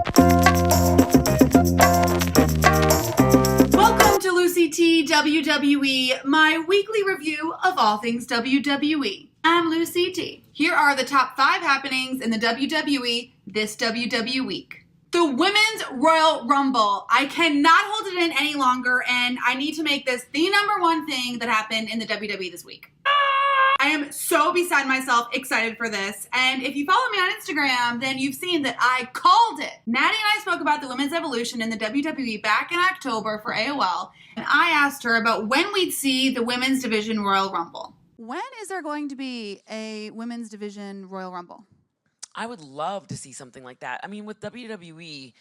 Welcome to LucyTWWE, my weekly review of all things WWE. I'm Lucy T. Here are the top 5 happenings in the WWE this WWE week. The Women's Royal Rumble. I cannot hold it in any longer, and I need to make this the number one thing that happened in the WWE this week. I am so beside myself excited for this, and if you follow me on Instagram, then you've seen that I called it. Natty and I spoke about the women's evolution in the WWE back in October for AOL, and I asked her about when we'd see the Women's Division Royal Rumble. When is there going to be a Women's Division Royal Rumble? I would love to see something like that. I mean, with WWE,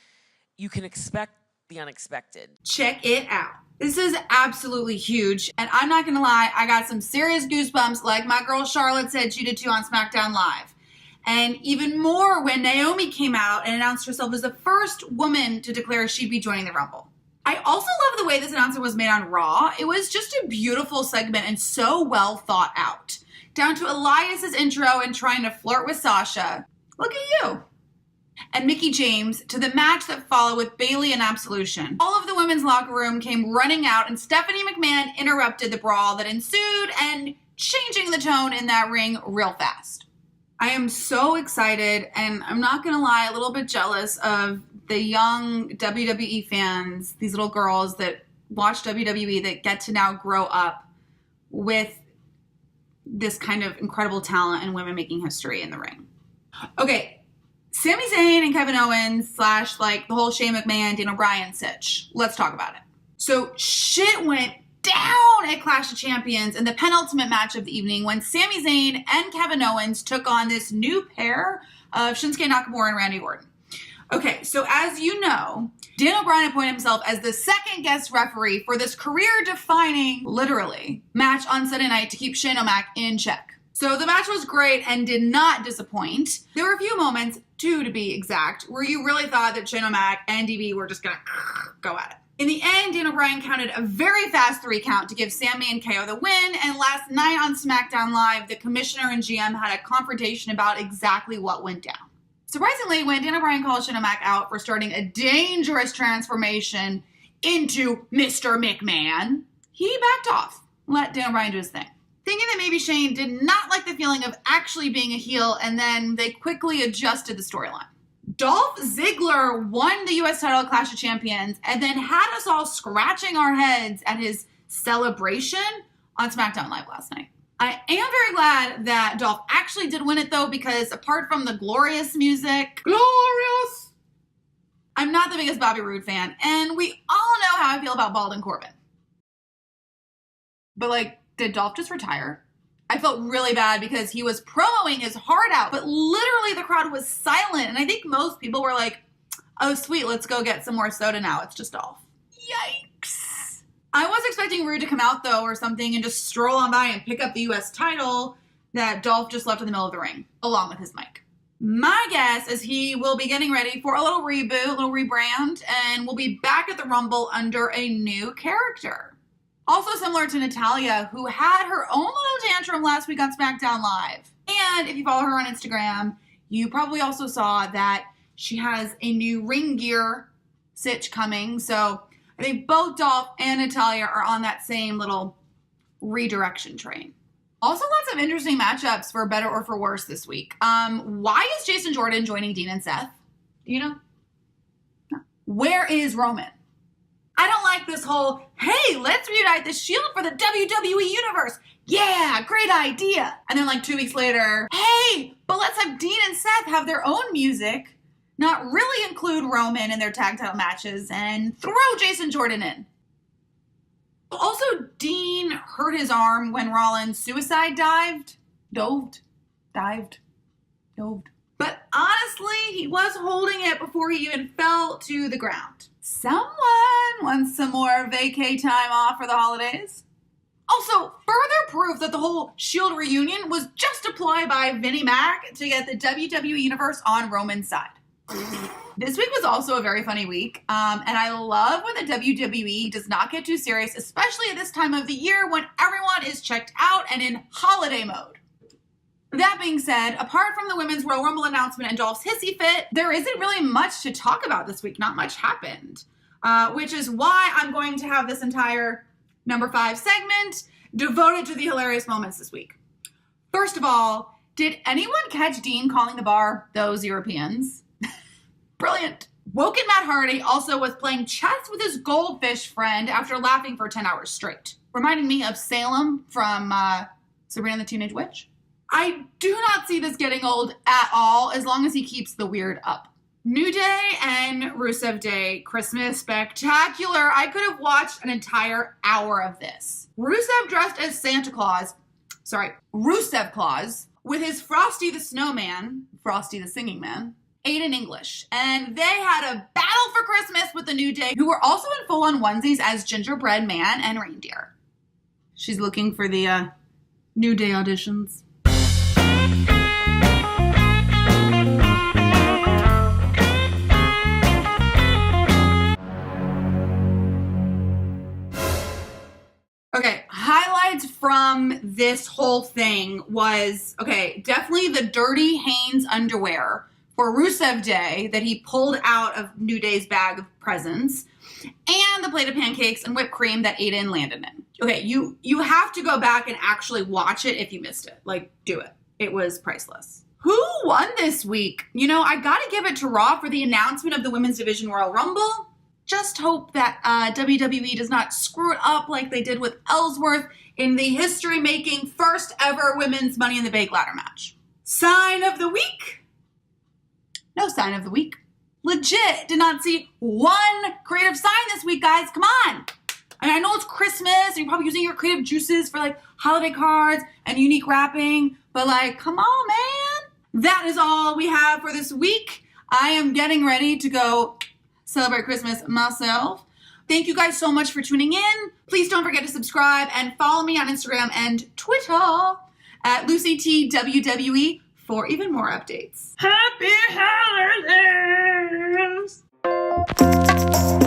you can expect the unexpected. Check it out. This is absolutely huge, and I'm not gonna lie, I got some serious goosebumps like my girl Charlotte said she did too on SmackDown Live. And even more when Naomi came out and announced herself as the first woman to declare she'd be joining the Rumble. I also love the way this announcement was made on Raw. It was just a beautiful segment and so well thought out. Down to Elias's intro and trying to flirt with Sasha. Look at you. And Mickie James to the match that followed with Bayley and Absolution. All of the women's locker room came running out and Stephanie McMahon interrupted the brawl that ensued and changing the tone in that ring real fast. I am so excited, and I'm not gonna lie, a little bit jealous of the young WWE fans, these little girls that watch WWE that get to now grow up with this kind of incredible talent and women making history in the ring. Okay. Sami Zayn and Kevin Owens / the whole Shane McMahon, Daniel Bryan sitch. Let's talk about it. So shit went down at Clash of Champions in the penultimate match of the evening when Sami Zayn and Kevin Owens took on this new pair of Shinsuke Nakamura and Randy Orton. Okay, so as you know, Daniel Bryan appointed himself as the second guest referee for this career-defining, literally, match on Sunday night to keep Shane O'Mac in check. So the match was great and did not disappoint. There were a few moments, 2 to be exact, where you really thought that Shane O'Mac and DB were just gonna go at it. In the end, Daniel Bryan counted a very fast 3 count to give Sami and KO the win, and last night on SmackDown Live, the commissioner and GM had a confrontation about exactly what went down. Surprisingly, when Daniel Bryan called Shane O'Mac out for starting a dangerous transformation into Mr. McMahon, he backed off and let Daniel Bryan do his thing. Thinking that maybe Shane did not like the feeling of actually being a heel, and then they quickly adjusted the storyline. Dolph Ziggler won the U.S. title at Clash of Champions and then had us all scratching our heads at his celebration on SmackDown Live last night. I am very glad that Dolph actually did win it, though, because apart from the glorious music, I'm not the biggest Bobby Roode fan, and we all know how I feel about Bald and Corbin. But, did Dolph just retire? I felt really bad because he was promoing his heart out, but literally the crowd was silent. And I think most people were like, oh, sweet, let's go get some more soda now. It's just Dolph. Yikes. I was expecting Roode to come out, though, or something and just stroll on by and pick up the U.S. title that Dolph just left in the middle of the ring, along with his mic. My guess is he will be getting ready for a little reboot, a little rebrand, and will be back at the Rumble under a new character. Also similar to Natalya, who had her own little tantrum last week on SmackDown Live. And if you follow her on Instagram, you probably also saw that she has a new ring gear sitch coming. So I think both Dolph and Natalya are on that same little redirection train. Also lots of interesting matchups for better or for worse this week. Why is Jason Jordan joining Dean and Seth? Do you know? No. Where is Roman? I don't like this whole, hey, let's reunite the Shield for the WWE Universe. Yeah, great idea. And then 2 weeks later, hey, but let's have Dean and Seth have their own music, not really include Roman in their tag title matches, and throw Jason Jordan in. Also, Dean hurt his arm when Rollins suicide dived. But honestly, he was holding it before he even fell to the ground. Someone wants some more vacay time off for the holidays. Also, further proof that the whole Shield reunion was just a ploy by Vinnie Mac to get the WWE Universe on Roman's side. This week was also a very funny week, and I love when the WWE does not get too serious, especially at this time of the year when everyone is checked out and in holiday mode. That being said, apart from the Women's Royal Rumble announcement and Dolph's hissy fit, there isn't really much to talk about this week. Not much happened, which is why I'm going to have this entire number 5 segment devoted to the hilarious moments this week. First of all, did anyone catch Dean calling the bar those Europeans? Brilliant. Woken Matt Hardy also was playing chess with his goldfish friend after laughing for 10 hours straight. Reminding me of Salem from Sabrina the Teenage Witch. I do not see this getting old at all as long as he keeps the weird up. New Day and Rusev Day Christmas spectacular. I could have watched an entire hour of this. Rusev dressed as Rusev Claus with his Frosty the Snowman, Frosty the Singing Man, ate in English. And they had a battle for Christmas with the New Day, who were also in full-on onesies as Gingerbread Man and Reindeer. She's looking for the New Day auditions. Okay, highlights from this whole thing was, definitely the dirty Hanes underwear for Rusev Day that he pulled out of New Day's bag of presents, and the plate of pancakes and whipped cream that Aiden landed in. Okay, you have to go back and actually watch it if you missed it. Like, do it. It was priceless. Who won this week? I gotta give it to Raw for the announcement of the Women's Division Royal Rumble. Just hope that WWE does not screw it up like they did with Ellsworth in the history-making first ever Women's Money in the Bank ladder match. Sign of the week? No sign of the week. Legit did not see one creative sign this week, guys. Come on. I know it's Christmas and you're probably using your creative juices for holiday cards and unique wrapping, but come on, man. That is all we have for this week. I am getting ready to go celebrate Christmas myself. Thank you guys so much for tuning in. Please don't forget to subscribe and follow me on Instagram and Twitter at LucyTWWE for even more updates. Happy holidays!